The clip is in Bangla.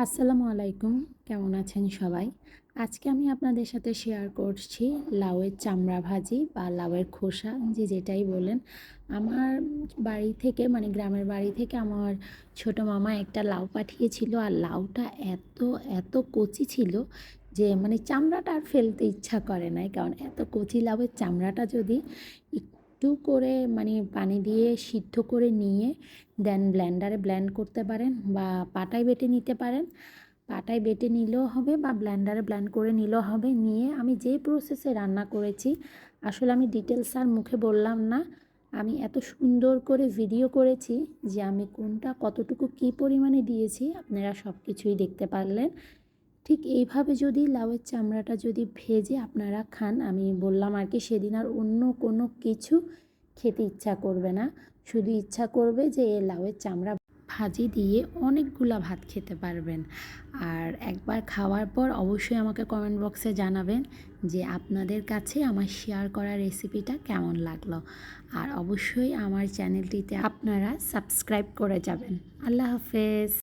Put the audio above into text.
আসসালামু আলাইকুম। কেমন আছেন সবাই? আজকে আমি আপনাদের সাথে শেয়ার করছি লাউয়ের চামড়া ভাজি বা লাউয়ের খোসা যে যেটাই বলেন। আমার বাড়ি থেকে মানে গ্রামের বাড়ি থেকে আমার ছোট মামা একটা লাউ পাঠিয়েছিল। আর লাউটা এত কচি ছিল যে মানে চামড়াটা আর ফেলতে ইচ্ছা করে নাই। কারণ এত কচি লাউয়ের চামড়াটা যদি একটু করে মানে পানি দিয়ে সিদ্ধ করে নিয়ে দেন ব্লেন্ডারে ব্লেন্ড করতে পারেন বা পাটায় বেটে নিতে পারেন। পাটায় বেটে নিলেও হবে বা ব্লেন্ডারে ব্লেন্ড করে নিলেও হবে। নিয়ে আমি যে প্রসেসে রান্না করেছি, আসলে আমি ডিটেলস আর মুখে বললাম না। আমি এত সুন্দর করে ভিডিও করেছি যে আমি কোনটা কতটুকু কী পরিমাণে দিয়েছি আপনারা সব কিছুই দেখতে পারলেন। ঠিক এইভাবে যদি লাউয়ের চামড়াটা যদি ভেজে আপনারা খান, আমি বললাম আর কি, সেদিন আর অন্য কোনো কিছু খেতে ইচ্ছা করবে না। শুধু ইচ্ছা করবে যে এই লাউয়ের চামড়া ভাজি দিয়ে অনেকগুলা ভাত খেতে পারবেন। আর একবার খাওয়ার পর অবশ্যই আমাকে কমেন্ট বক্সে জানাবেন যে আপনাদের কাছে আমার শেয়ার করা রেসিপিটা কেমন লাগলো। আর অবশ্যই আমার চ্যানেলটিতে আপনারা সাবস্ক্রাইব করে যাবেন। আল্লাহ হাফেজ।